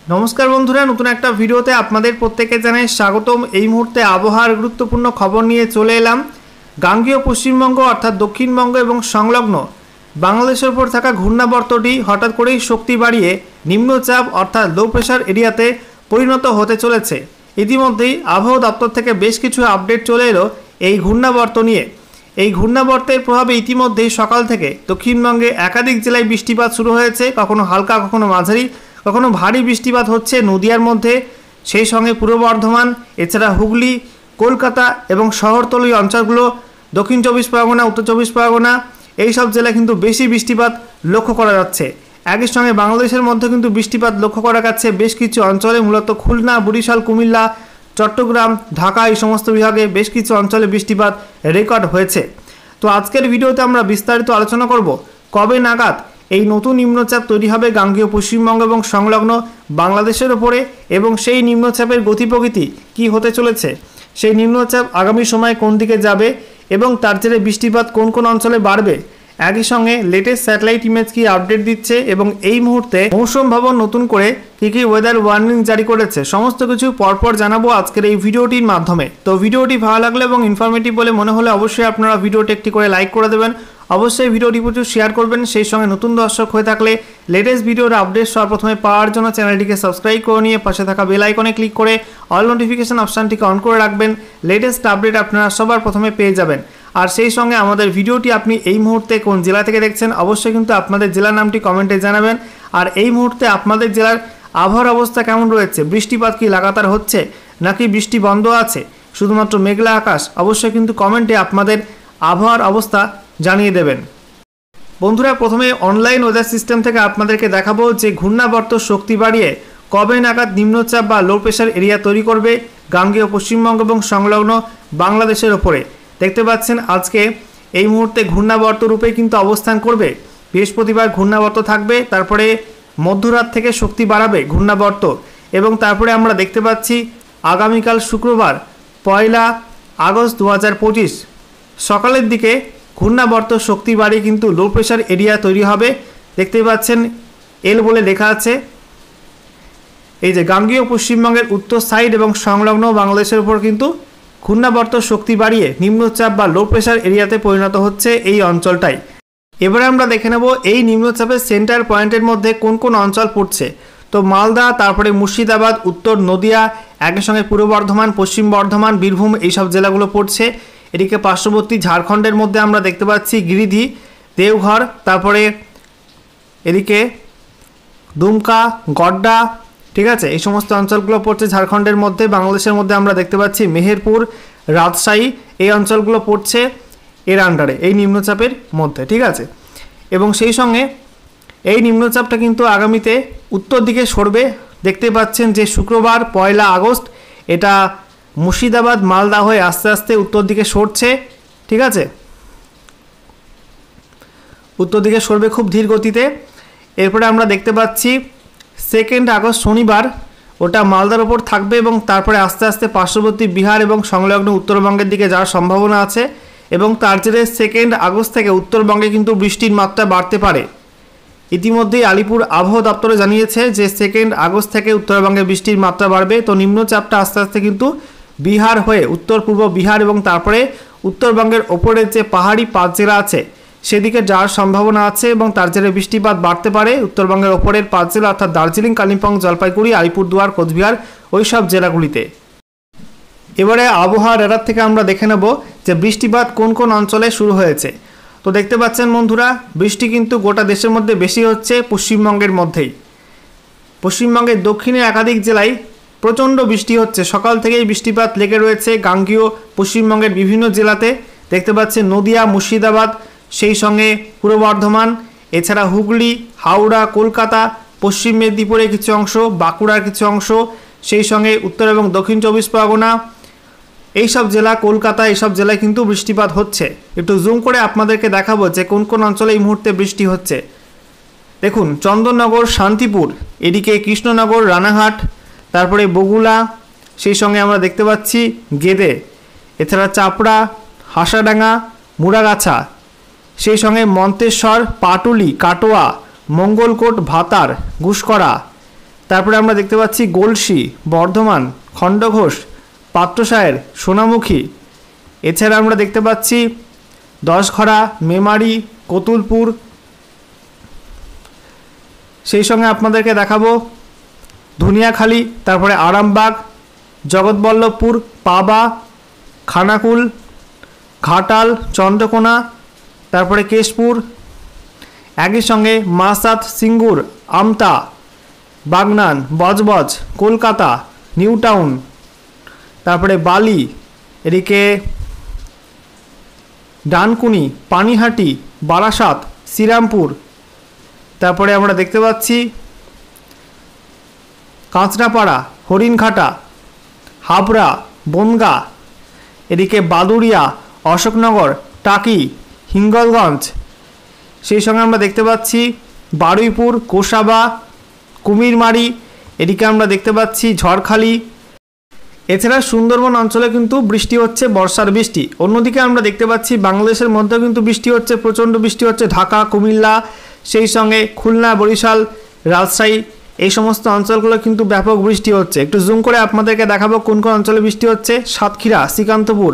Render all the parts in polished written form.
नमस्कार बंधुरा नतून एक भिडियोते आपनादेर प्रत्येके जानाई स्वागतम। এই মুহূর্তে আবহাওয়ার গুরুত্বপূর্ণ খবর নিয়ে চলে এলাম। গাঙ্গেয় পশ্চিমবঙ্গ অর্থাৎ দক্ষিণবঙ্গ এবং সংলগ্ন বাংলাদেশের উপর থাকা ঘূর্ণাবর্তটি হঠাৎ করেই শক্তি বাড়িয়ে নিম্নচাপ অর্থাৎ লো প্রেশার এরিয়াতে পরিণত হতে চলেছে। ইতিমধ্যেই আবহাওয়া দপ্তর থেকে বেশ কিছু আপডেট চলে এলো এই ঘূর্ণাবর্ত নিয়ে। এই ঘূর্ণাবর্তের প্রভাবে ইতিমধ্যেই সকাল থেকে দক্ষিণবঙ্গে একাধিক জেলায় বৃষ্টিপাত শুরু হয়েছে, কখনো হালকা কখনো মাঝারি কখনো ভারী বৃষ্টিপাত হচ্ছে নদিয়ার মধ্যে, সেই সঙ্গে পূর্ব বর্ধমান এছাড়া হুগলি কলকাতা এবং শহরতলি অঞ্চলগুলো দক্ষিণ চব্বিশ পরগনা উত্তর চব্বিশ পরগনা এই সব জেলায় কিন্তু বেশি বৃষ্টিপাত লক্ষ্য করা যাচ্ছে। একই সঙ্গে বাংলাদেশের মধ্যে কিন্তু বৃষ্টিপাত লক্ষ্য করা যাচ্ছে বেশ কিছু অঞ্চলে, মূলত খুলনা বরিশাল কুমিল্লা চট্টগ্রাম ঢাকা এই সমস্ত বিভাগে বেশ কিছু অঞ্চলে বৃষ্টিপাত রেকর্ড হয়েছে। তো আজকের ভিডিওতে আমরা বিস্তারিত আলোচনা করব কবে নাগাদ এই নতুন নিম্নচাপ তৈরি হবে গাঙ্গেয় পশ্চিমবঙ্গ এবং সংলগ্ন বাংলাদেশের ওপরে, এবং সেই নিম্নচাপের গতি প্রকৃতি কী হতে চলেছে, সেই নিম্নচাপ আগামী সময়ে কোন দিকে যাবে এবং তার জেরে বৃষ্টিপাত কোন কোন অঞ্চলে বাড়বে। একই সঙ্গে লেটেস্ট স্যাটেলাইট ইমেজ কি আপডেট দিচ্ছে এবং এই মুহূর্তে মৌসুম ভবন নতুন করে কী ওয়েদার ওয়ার্নিং জারি করেছে, সমস্ত কিছু পরপর জানাবো আজকের এই ভিডিওটির মাধ্যমে। তো ভিডিওটি ভালো লাগলে এবং ইনফরমেটিভ বলে মনে হলে অবশ্যই আপনারা ভিডিওটি একটি করে লাইক করে দেবেন, অবশ্যই ভিডিওটি প্রচুর শেয়ার করবেন। সেই সঙ্গে নতুন দর্শক হয়ে থাকলে লেটেস্ট ভিডিওর আপডেট সর্বপ্রথমে পাওয়ার জন্য চ্যানেলটিকে সাবস্ক্রাইব করে নিয়ে পাশে থাকা বেল আইকনে ক্লিক করে অল নোটিফিকেশন অপশানটিকে অন করে রাখবেন। লেটেস্ট আপডেট আপনারা সবার প্রথমে পেয়ে যাবেন। আর সেই সঙ্গে আমাদের ভিডিওটি আপনি এই মুহূর্তে কোন জেলা থেকে দেখছেন অবশ্যই কিন্তু আপনাদের জেলার নামটি কমেন্টে জানাবেন। আর এই মুহূর্তে আপনাদের জেলার আবহাওয়ার অবস্থা কেমন রয়েছে, বৃষ্টিপাত কি লাগাতার হচ্ছে নাকি বৃষ্টি বন্ধ আছে, শুধুমাত্র মেঘলা আকাশ, অবশ্যই কিন্তু কমেন্টে আপনাদের আবহাওয়ার অবস্থা জানিয়ে দেবেন। বন্ধুরা প্রথমে অনলাইন ওয়েদার সিস্টেম থেকে আপনাদেরকে দেখাবো যে ঘূর্ণাবর্ত শক্তি বাড়িয়ে কবে নাগাদ নিম্নচাপ বা লো প্রেশার এরিয়া তৈরি করবে গাঙ্গেয় পশ্চিমবঙ্গ এবং সংলগ্ন বাংলাদেশের ওপরে। দেখতে পাচ্ছেন আজকে এই মুহূর্তে ঘূর্ণাবর্ত রূপে কিন্তু অবস্থান করবে। বৃহস্পতিবার ঘূর্ণাবর্ত থাকবে, তারপরে মধ্যরাত থেকে শক্তি বাড়াবে ঘূর্ণাবর্ত, এবং তারপরে আমরা দেখতে পাচ্ছি আগামীকাল শুক্রবার 1 আগস্ট 2025 সকালের দিকে ঘূর্ণাবর্ত শক্তি বাড়িয়ে কিন্তু লো প্রেশার এরিয়া তৈরি হবে। দেখতে পাচ্ছেন এল বলে লেখা আছে। এই যে গাঙ্গেয় পশ্চিমবঙ্গের উত্তর সাইড এবং সংলগ্ন বাংলাদেশের উপর কিন্তু ঘূর্ণাবর্ত শক্তি বাড়িয়ে নিম্নচাপ বা লো প্রেশার এরিয়াতে পরিণত হচ্ছে এই অঞ্চলটাই। এবারে আমরা দেখে নেব এই নিম্নচাপের সেন্টার পয়েন্টের মধ্যে কোন কোন অঞ্চল পড়ছে। তো মালদা, তারপরে মুর্শিদাবাদ, উত্তর নদিয়া, একই সঙ্গে পূর্ব বর্ধমান, পশ্চিম বর্ধমান, বীরভূম এইসব জেলাগুলো পড়ছে। এদিকে পার্শ্ববর্তী ঝাড়খণ্ডের মধ্যে আমরা দেখতে পাচ্ছি গিরিধি, দেওঘর, তারপরে এদিকে দুমকা, গড্ডা, ঠিক আছে, এই সমস্ত অঞ্চলগুলো পড়ছে ঝাড়খণ্ডের মধ্যে। বাংলাদেশের মধ্যে আমরা দেখতে পাচ্ছি মেহেরপুর, রাজশাহী, এই অঞ্চলগুলো পড়ছে এর আন্ডারে এই নিম্নচাপের মধ্যে, ঠিক আছে। এবং সেই সঙ্গে এই নিম্নচাপটা কিন্তু আগামীতে উত্তর দিকে সরবে। দেখতে পাচ্ছেন যে শুক্রবার 1 আগস্ট এটা মুর্শিদাবাদ মালদা হয়ে আস্তে আস্তে উত্তর দিকে সরছে, ঠিক আছে, উত্তর দিকে সরবে খুব ধীর গতিতে। এরপরে আমরা দেখতে পাচ্ছি 2 আগস্ট শনিবার ওটা মালদার ওপর থাকবে এবং তারপরে আস্তে আস্তে পার্শ্ববর্তী বিহার এবং সংলগ্ন উত্তরবঙ্গের দিকে যাওয়ার সম্ভাবনা আছে, এবং তার জেরে 2 আগস্ট থেকে উত্তরবঙ্গে কিন্তু বৃষ্টির মাত্রা বাড়তে পারে। ইতিমধ্যেই আলিপুর আবহাওয়া দপ্তরে জানিয়েছে যে 2 আগস্ট থেকে উত্তরবঙ্গে বৃষ্টির মাত্রা বাড়বে। তো নিম্নচাপটা আস্তে আস্তে কিন্তু বিহার হয়ে উত্তর পূর্ব বিহার এবং তারপরে উত্তরবঙ্গের ওপরের যে পাহাড়ি 5 জেলা আছে সেদিকে যাওয়ার সম্ভাবনা আছে, এবং তার জেরে বৃষ্টিপাত বাড়তে পারে উত্তরবঙ্গের ওপরের 5 জেলা অর্থাৎ দার্জিলিং, কালিম্পং, জলপাইগুড়ি, আলিপুরদুয়ার, কোচবিহার ওই সব জেলাগুলিতে। এবারে আবহাওয়া রেডার থেকে আমরা দেখে নেব যে বৃষ্টিপাত কোন কোন অঞ্চলে শুরু হয়েছে। তো দেখতে পাচ্ছেন বন্ধুরা বৃষ্টি কিন্তু গোটা দেশের মধ্যে বেশি হচ্ছে পশ্চিমবঙ্গের মধ্যেই। পশ্চিমবঙ্গের দক্ষিণে একাধিক জেলায় প্রচণ্ড বৃষ্টি হচ্ছে, সকাল থেকেই বৃষ্টিপাত লেগে রয়েছে গাঙ্গেয় পশ্চিমবঙ্গের বিভিন্ন জেলাতে। দেখতে পাচ্ছেন নদিয়া, মুর্শিদাবাদ, সেই সঙ্গে পূর্ব বর্ধমান, এছাড়া হুগলি, হাওড়া, কলকাতা, পশ্চিম মেদিনীপুরের কিছু অংশ, বাঁকুড়ার কিছু অংশ, সেই সঙ্গে উত্তর এবং দক্ষিণ চব্বিশ পরগনা এইসব জেলা, কলকাতা এইসব জেলায় কিন্তু বৃষ্টিপাত হচ্ছে। একটু জুম করে আপনাদেরকে দেখাবো যে কোন কোন অঞ্চলে এই মুহূর্তে বৃষ্টি হচ্ছে। দেখুন চন্দননগর, শান্তিপুর, এদিকে কৃষ্ণনগর, রানাঘাট, তারপরে বগুলা, সেই সঙ্গে আমরা দেখতে পাচ্ছি গেদে, এছাড়া চাপড়া, হাসাডাঙ্গা, মুড়াগাছা, সেই সঙ্গে মন্তেশ্বর, পাটুলি, কাটোয়া, মঙ্গলকোট, ভাতার, ঘুষকরা, তারপরে আমরা দেখতে পাচ্ছি গলসি, বর্ধমান, খণ্ডঘোষ, পাত্রসায়ের, সোনামুখী। এছাড়া আমরা দেখতে পাচ্ছি দশঘরা, মেমারি, কতুলপুর। সেই সঙ্গে আপনাদেরকে দেখাবো ধুনিয়াখালী, তারপরে আরামবাগ, জগৎবল্লভপুর, পাবা, খানাকুল, ঘাটাল, চন্দ্রকোনা, তারপরে কেশপুর। একই সঙ্গে মাসাত, সিঙ্গুর, আমতা, বাগনান, বজবজ, কলকাতা, নিউ টাউন, তারপরে বালি, এদিকে ডানকুনি, পানিহাটি, বারাসাত, শ্রীরামপুর। তারপরে আমরা দেখতে পাচ্ছি কাঁচরাপাড়া, হরিণঘাটা, হাবড়া, বনগা, এদিকে বাদুড়িয়া, অশোকনগর, টাকি, হিঙ্গলগঞ্জ। সেই সঙ্গে আমরা দেখতে পাচ্ছি বারুইপুর, কোষাবা, কুমিরমারি, এদিকে আমরা দেখতে পাচ্ছি ঝড়খালি। এছাড়া সুন্দরবন অঞ্চলে কিন্তু বৃষ্টি হচ্ছে, বর্ষার বৃষ্টি। অন্যদিকে আমরা দেখতে পাচ্ছি বাংলাদেশের মধ্যেও কিন্তু বৃষ্টি হচ্ছে, প্রচণ্ড বৃষ্টি হচ্ছে ঢাকা, কুমিল্লা, সেই সঙ্গে খুলনা, বরিশাল, রাজশাহী, এই সমস্ত অঞ্চলগুলো কিন্তু ব্যাপক বৃষ্টি হচ্ছে। একটু জুম করে আপনাদেরকে দেখাবো কোন কোন অঞ্চলে বৃষ্টি হচ্ছে। সাতক্ষীরা, শ্রীকান্তপুর,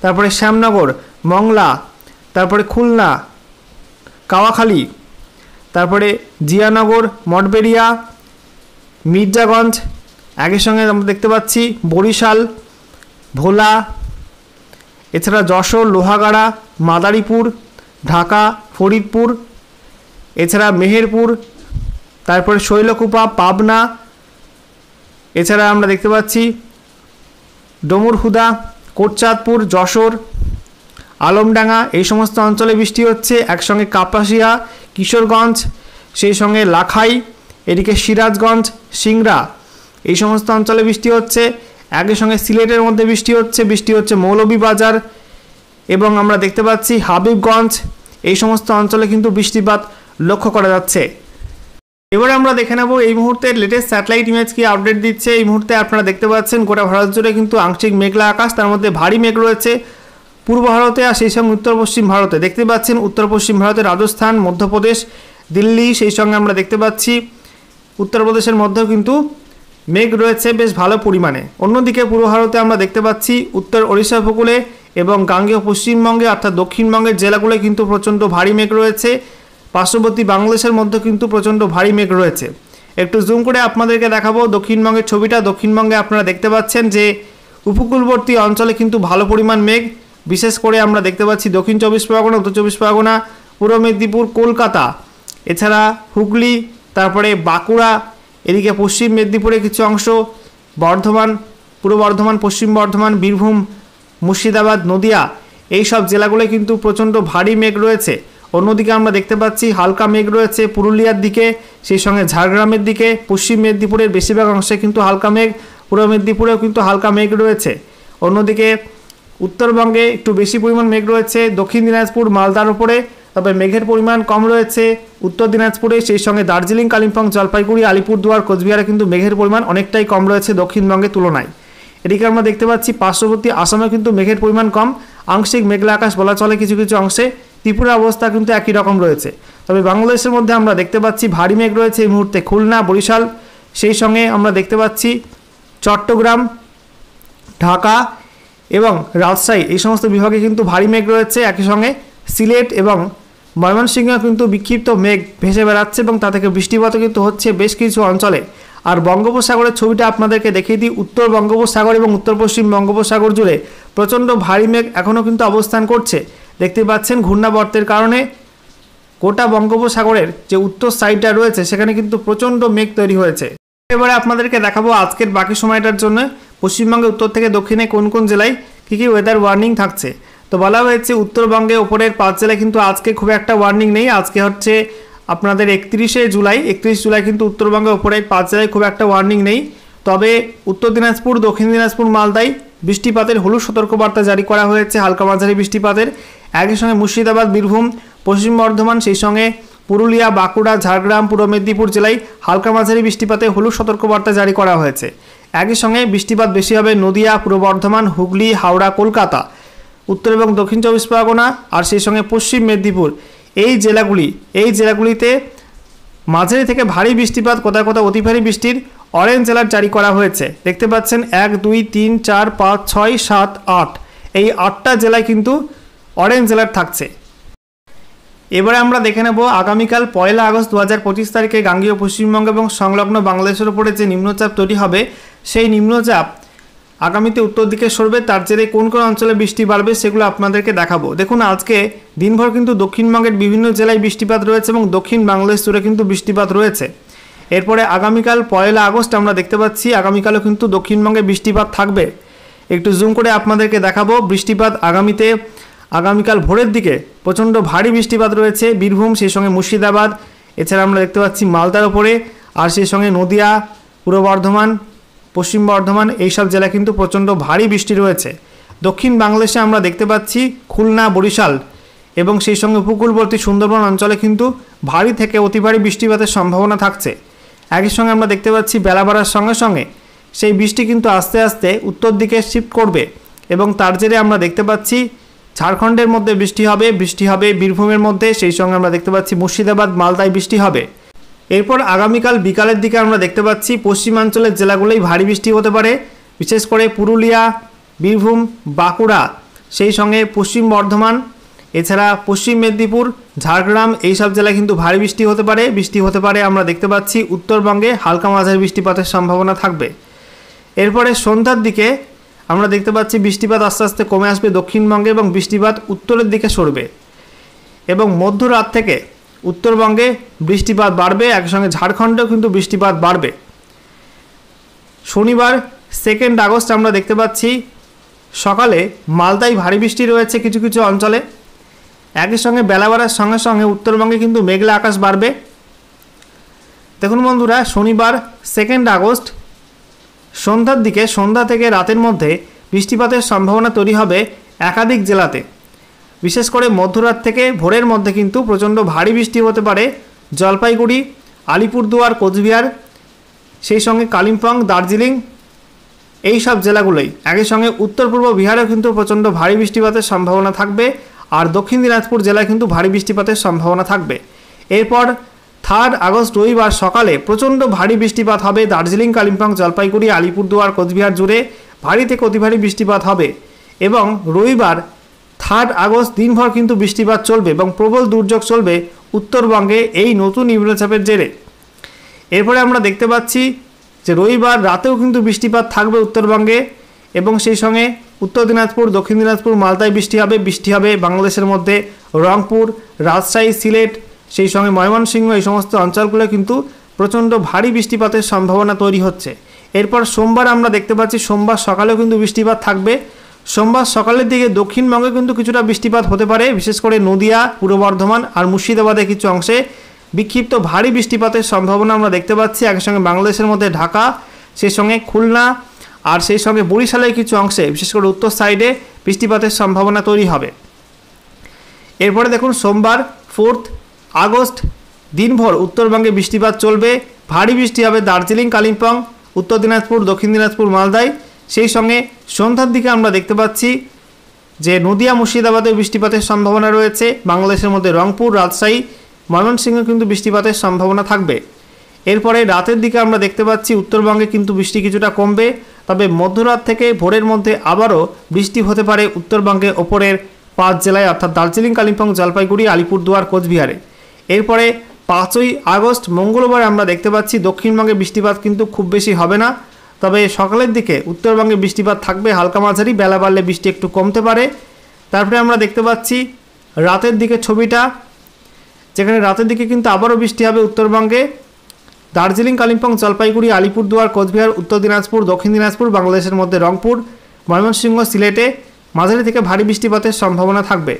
তারপরে শ্যামনগর, মংলা, তারপরে খুলনা, কাওয়াখালী, তারপরে জিয়ানগর, মঠবেড়িয়া, মির্জাগঞ্জ। একই সঙ্গে আমরা দেখতে পাচ্ছি বরিশাল, ভোলা, এছাড়া যশোর, লোহাগাড়া, মাদারীপুর, ঢাকা, ফরিদপুর, এছাড়া মেহেরপুর, তারপরে শৈলকুপা, পাবনা। এছাড়া আমরা দেখতে পাচ্ছি ডুমুরহুদা, কোটচাঁদপুর, যশোর, আলমডাঙ্গা, এই সমস্ত অঞ্চলে বৃষ্টি হচ্ছে। একসঙ্গে কাপাসিয়া, কিশোরগঞ্জ, সেই সঙ্গে লাখাই, এদিকে সিরাজগঞ্জ, সিংড়া, এই সমস্ত অঞ্চলে বৃষ্টি হচ্ছে। একই সঙ্গে সিলেটের মধ্যে বৃষ্টি হচ্ছে মৌলভীবাজার, এবং আমরা দেখতে পাচ্ছি হাবিবগঞ্জ, এই সমস্ত অঞ্চলে কিন্তু বৃষ্টিপাত লক্ষ্য করা যাচ্ছে। এবারে আমরা দেখে নেব এই মুহূর্তে লেটেস্ট স্যাটেলাইট ইমেজ কি আপডেট দিচ্ছে। এই মুহূর্তে আপনারা দেখতে পাচ্ছেন গোটা ভারত জুড়ে কিন্তু আংশিক মেঘলা আকাশ, তার মধ্যে ভারী মেঘ রয়েছে পূর্ব ভারতে, আর সেই সঙ্গে উত্তর পশ্চিম ভারতে। দেখতে পাচ্ছেন উত্তর পশ্চিম ভারতে রাজস্থান, মধ্যপ্রদেশ, দিল্লি, সেই সঙ্গে আমরা দেখতে পাচ্ছি উত্তরপ্রদেশের মধ্যেও কিন্তু মেঘ রয়েছে বেশ ভালো পরিমাণে। অন্যদিকে পূর্ব ভারতে আমরা দেখতে পাচ্ছি উত্তর ওড়িশা উপকূলে এবং গাঙ্গেয় পশ্চিমবঙ্গে অর্থাৎ দক্ষিণবঙ্গের জেলাগুলোয় কিন্তু প্রচণ্ড ভারী মেঘ রয়েছে। পার্শ্ববর্তী বাংলাদেশের মধ্যে কিন্তু প্রচণ্ড ভারী মেঘ রয়েছে। একটু জুম করে আপনাদেরকে দেখাবো দক্ষিণবঙ্গের ছবিটা। দক্ষিণবঙ্গে আপনারা দেখতে পাচ্ছেন যে উপকূলবর্তী অঞ্চলে কিন্তু ভালো পরিমাণ মেঘ, বিশেষ করে আমরা দেখতে পাচ্ছি দক্ষিণ চব্বিশ পরগনা, উত্তর চব্বিশ পরগনা, পূর্ব মেদিনীপুর, কলকাতা, এছাড়া হুগলি, তারপরে বাঁকুড়া, এদিকে পশ্চিম মেদিনীপুরে কিছু অংশ, বর্ধমান, পূর্ব বর্ধমান, পশ্চিম বর্ধমান, বীরভূম, মুর্শিদাবাদ, নদিয়া, এই সব জেলাগুলোয় কিন্তু প্রচণ্ড ভারী মেঘ রয়েছে। অন্যদিকে আমরা দেখতে পাচ্ছি হালকা মেঘ রয়েছে পুরুলিয়ার দিকে, সেই সঙ্গে ঝাড়গ্রামের দিকে, পশ্চিম মেদিনীপুরের বেশিরভাগ অংশে কিন্তু হালকা মেঘ, পূর্ব মেদিনীপুরেও কিন্তু হালকা মেঘ রয়েছে। অন্যদিকে উত্তরবঙ্গে একটু বেশি পরিমাণ মেঘ রয়েছে দক্ষিণ দিনাজপুর, মালদার উপরে, তবে মেঘের পরিমাণ কম রয়েছে উত্তর দিনাজপুরে, সেই সঙ্গে দার্জিলিং, কালিম্পং, জলপাইগুড়ি, আলিপুরদুয়ার, কোচবিহারে কিন্তু মেঘের পরিমাণ অনেকটাই কম রয়েছে দক্ষিণবঙ্গের তুলনায়। এদিকে আমরা দেখতে পাচ্ছি পার্শ্ববর্তী আসামে কিন্তু মেঘের পরিমাণ কম, আংশিক মেঘলা আকাশ বলা চলে কিছু কিছু অংশে। ত্রিপুরার অবস্থা কিন্তু একই রকম রয়েছে। তবে বাংলাদেশের মধ্যে আমরা দেখতে পাচ্ছি ভারী মেঘ রয়েছে এই মুহূর্তে খুলনা, বরিশাল, সেই সঙ্গে আমরা দেখতে পাচ্ছি চট্টগ্রাম, ঢাকা এবং রাজশাহী, এই সমস্ত বিভাগে কিন্তু ভারী মেঘ রয়েছে। একই সঙ্গে সিলেট এবং ময়মনসিংহে কিন্তু বিক্ষিপ্ত মেঘ ভেসে বেড়াচ্ছে এবং তা থেকে বৃষ্টিপাতও কিন্তু হচ্ছে বেশ কিছু অঞ্চলে। আর বঙ্গোপসাগরের ছবিটা আপনাদেরকে দেখিয়ে দিই। উত্তর বঙ্গোপসাগর এবং উত্তর পশ্চিম বঙ্গোপসাগর জুড়ে প্রচণ্ড ভারী মেঘ এখনও কিন্তু অবস্থান করছে। দেখতে পাচ্ছেন ঘূর্ণাবর্তের কারণে গোটা বঙ্গোপসাগরের যে উত্তর সাইডটা রয়েছে সেখানে কিন্তু প্রচণ্ড মেঘ তৈরি হয়েছে। এবারে আপনাদেরকে দেখাবো আজকের বাকি সময়টার জন্য পশ্চিমবঙ্গের উত্তর থেকে দক্ষিণে কোন কোন জেলায় কী কী ওয়েদার ওয়ার্নিং থাকছে। তো বলা হয়েছে উত্তরবঙ্গে ওপরের 5 জেলায় কিন্তু আজকে খুব একটা ওয়ার্নিং নেই। আজকে হচ্ছে আপনাদের 31 জুলাই কিন্তু উত্তরবঙ্গে ওপরের 5 জেলায় খুব একটা ওয়ার্নিং নেই। তবে উত্তর দিনাজপুর, দক্ষিণ দিনাজপুর, মালদায় বৃষ্টিপাতের হলুদ সতর্কবার্তা জারি করা হয়েছে, হালকা মাঝারি বৃষ্টিপাতের। একই সঙ্গে মুর্শিদাবাদ, বীরভূম, পশ্চিম বর্ধমান, সেই সঙ্গে পুরুলিয়া, বাঁকুড়া, ঝাড়গ্রাম, পূর্ব মেদিনীপুর জেলায় হালকা মাঝারি বৃষ্টিপাতে হলুদ সতর্কবার্তা জারি করা হয়েছে। একই সঙ্গে বৃষ্টিপাত বেশি হবে নদিয়া, পূর্ব বর্ধমান, হুগলি, হাওড়া, কলকাতা, উত্তর এবং দক্ষিণ চব্বিশ পরগনা আর সেই সঙ্গে পশ্চিম মেদিনীপুর, এই জেলাগুলিতে মাঝারি থেকে ভারী বৃষ্টিপাত, কোথাও কোথাও অতি ভারী বৃষ্টির অরেঞ্জ অ্যালার্ট জারি করা হয়েছে। দেখতে পাচ্ছেন 1, 2, 3, 4, 5, 6, 7, 8 এই 8টা জেলায় কিন্তু অরেঞ্জ অ্যালার্ট থাকছে। এবারে আমরা দেখে নেব আগামীকাল 1 আগস্ট 2025 তারিখে গাঙ্গেয় পশ্চিমবঙ্গ এবং সংলগ্ন বাংলাদেশের উপরে যে নিম্নচাপ তৈরি হবে, সেই নিম্নচাপ আগামীতে উত্তর দিকে সরবে। তার জেরে কোন কোন অঞ্চলে বৃষ্টি বাড়বে সেগুলো আপনাদেরকে দেখাবো। দেখুন, আজকে দিনভর কিন্তু দক্ষিণবঙ্গের বিভিন্ন জেলায় বৃষ্টিপাত রয়েছে এবং দক্ষিণ বাংলাদেশ জুড়ে কিন্তু বৃষ্টিপাত রয়েছে। এরপরে আগামীকাল 1 আগস্ট আমরা দেখতে পাচ্ছি আগামীকালও কিন্তু দক্ষিণবঙ্গে বৃষ্টিপাত থাকবে। একটু জুম করে আপনাদেরকে দেখাবো বৃষ্টিপাত আগামীকাল ভোরের দিকে প্রচণ্ড ভারী বৃষ্টিপাত রয়েছে বীরভূম, সেই সঙ্গে মুর্শিদাবাদ, এছাড়া আমরা দেখতে পাচ্ছি মালদার ওপরে, আর সেই সঙ্গে নদিয়া, পূর্ব বর্ধমান, পশ্চিম বর্ধমান এইসব জেলা কিন্তু প্রচণ্ড ভারী বৃষ্টি রয়েছে। দক্ষিণ বাংলাদেশে আমরা দেখতে পাচ্ছি খুলনা, বরিশাল এবং সেই সঙ্গে উপকূলবর্তী সুন্দরবন অঞ্চলে কিন্তু ভারী থেকে অতি ভারী বৃষ্টিপাতের সম্ভাবনা থাকছে। একই সঙ্গে আমরা দেখতে পাচ্ছি বেলা বাড়ার সঙ্গে সঙ্গে সেই বৃষ্টি কিন্তু আস্তে আস্তে উত্তর দিকে শিফট করবে এবং তার জেরে আমরা দেখতে পাচ্ছি ঝাড়খণ্ডের মধ্যে বৃষ্টি হবে বীরভূমের মধ্যে, সেই সঙ্গে আমরা দেখতে পাচ্ছি মুর্শিদাবাদ, মালদায় বৃষ্টি হবে। এরপর আগামীকাল বিকালের দিকে আমরা দেখতে পাচ্ছি পশ্চিমাঞ্চলের জেলাগুলোই ভারী বৃষ্টি হতে পারে, বিশেষ করে পুরুলিয়া, বীরভূম, বাঁকুড়া, সেই সঙ্গে পশ্চিম বর্ধমান, এছাড়া পশ্চিম মেদিনীপুর, ঝাড়গ্রাম এইসব জেলায় কিন্তু ভারী বৃষ্টি হতে পারে। আমরা দেখতে পাচ্ছি উত্তরবঙ্গে হালকা মাঝারি বৃষ্টিপাতের সম্ভাবনা থাকবে। এরপরে সন্ধ্যার দিকে আমরা দেখতে পাচ্ছি বৃষ্টিপাত আস্তে আস্তে কমে আসবে দক্ষিণবঙ্গে এবং বৃষ্টিপাত উত্তরের দিকে সরবে এবং মধ্যরাত থেকে উত্তরবঙ্গে বৃষ্টিপাত বাড়বে, একসঙ্গে ঝাড়খণ্ডেও কিন্তু বৃষ্টিপাত বাড়বে। শনিবার 2 আগস্ট আমরা দেখতে পাচ্ছি সকালে মালদায় ভারী বৃষ্টি রয়েছে কিছু কিছু অঞ্চলে, একই সঙ্গে বেলা বাড়ার সঙ্গে সঙ্গে উত্তরবঙ্গে কিন্তু মেঘলা আকাশ বাড়বে। দেখুন বন্ধুরা, শনিবার 2 আগস্ট সন্ধ্যা থেকে রাতের মধ্যে বৃষ্টিপাতের সম্ভাবনা তৈরি হবে একাধিক জেলাতে, বিশেষ করে মধ্যরাত থেকে ভোরের মধ্যে কিন্তু প্রচণ্ড ভারী বৃষ্টি হতে পারে জলপাইগুড়ি, আলিপুরদুয়ার, কোচবিহার, সেই সঙ্গে কালিম্পং, দার্জিলিং এই সব জেলাগুলোই। একই সঙ্গে উত্তর পূর্ব বিহারেও কিন্তু প্রচণ্ড ভারী বৃষ্টিপাতের সম্ভাবনা থাকবে, আর দক্ষিণ দিনাজপুর জেলায় কিন্তু ভারী বৃষ্টিপাতের সম্ভাবনা থাকবে। এরপর 3 আগস্ট রবিবার সকালে প্রচণ্ড ভারী বৃষ্টিপাত হবে দার্জিলিং, কালিম্পং, জলপাইগুড়ি, আলিপুরদুয়ার, কোচবিহার জুড়ে ভারী থেকে অতি ভারী বৃষ্টিপাত হবে এবং রবিবার 3 আগস্ট দিনভর কিন্তু বৃষ্টিপাত চলবে এবং প্রবল দুর্যোগ চলবে উত্তরবঙ্গে এই নতুন নিম্নচাপের জেরে। এরপরে আমরা দেখতে পাচ্ছি যে রবিবার রাতেও কিন্তু বৃষ্টিপাত থাকবে উত্তরবঙ্গে এবং সেই সঙ্গে উত্তর দিনাজপুর, দক্ষিণ দিনাজপুর, মালদায় বৃষ্টি হবে বাংলাদেশের মধ্যে রংপুর, রাজশাহী, সিলেট, সেই সঙ্গে ময়মনসিংহ এই সমস্ত অঞ্চলগুলো কিন্তু প্রচণ্ড ভারী বৃষ্টিপাতের সম্ভাবনা তৈরি হচ্ছে। এরপর সোমবার আমরা দেখতে পাচ্ছি সোমবার সকালেও কিন্তু বৃষ্টিপাত থাকবে। সোমবার সকালের দিকে দক্ষিণবঙ্গে কিন্তু কিছুটা বৃষ্টিপাত হতে পারে, বিশেষ করে নদিয়া, পূর্ব বর্ধমান আর মুর্শিদাবাদের কিছু অংশে বিক্ষিপ্ত ভারী বৃষ্টিপাতের সম্ভাবনা আমরা দেখতে পাচ্ছি। একসঙ্গে বাংলাদেশের মধ্যে ঢাকা, সেই সঙ্গে খুলনা আর সেই সঙ্গে বরিশালের কিছু অংশে বিশেষ করে উত্তর সাইডে বৃষ্টিপাতের সম্ভাবনা তৈরি হবে। এরপরে দেখুন সোমবার 4 আগস্ট দিনভর উত্তরবঙ্গে বৃষ্টিপাত চলবে, ভারী বৃষ্টি হবে দার্জিলিং, কালিম্পং, উত্তর দিনাজপুর, দক্ষিণ দিনাজপুর, মালদায়। সেই সঙ্গে সন্ধ্যার দিকে আমরা দেখতে পাচ্ছি যে নদিয়া, মুর্শিদাবাদে বৃষ্টিপাতের সম্ভাবনা রয়েছে, বাংলাদেশের মধ্যে রংপুর, রাজশাহী, ময়মনসিংহে কিন্তু বৃষ্টিপাতের সম্ভাবনা থাকবে। এরপরে রাতের দিকে আমরা দেখতে পাচ্ছি উত্তরবঙ্গে কিন্তু বৃষ্টি কিছুটা কমবে, তবে মধ্যরাত থেকে ভোরের মধ্যে আবারও বৃষ্টি হতে পারে উত্তরবঙ্গে ওপরের 5 জেলায়, অর্থাৎ দার্জিলিং, কালিম্পং, জলপাইগুড়ি, আলিপুরদুয়ার, কোচবিহারে। এরপরে 5 আগস্ট মঙ্গলবার আমরা দেখতে পাচ্ছি দক্ষিণবঙ্গে বৃষ্টিপাত কিন্তু খুব বেশি হবে না, তবে সকালের দিকে উত্তরবঙ্গে বৃষ্টিপাত থাকবে হালকা মাঝারি, বেলা বাড়লে বৃষ্টি একটু কমতে পারে। তারপরে আমরা দেখতে পাচ্ছি রাতের দিকে ছবিটা, যেখানে রাতের দিকে কিন্তু আবারও বৃষ্টি হবে উত্তরবঙ্গে দার্জিলিং, কালিম্পং, জলপাইগুড়ি, আলিপুরদুয়ার, কোচবিহার, উত্তর দিনাজপুর, দক্ষিণ দিনাজপুর, বাংলাদেশের মধ্যে রংপুর, ময়মনসিংহ, সিলেটে মাঝারি থেকে ভারী বৃষ্টিপাতের সম্ভাবনা থাকবে।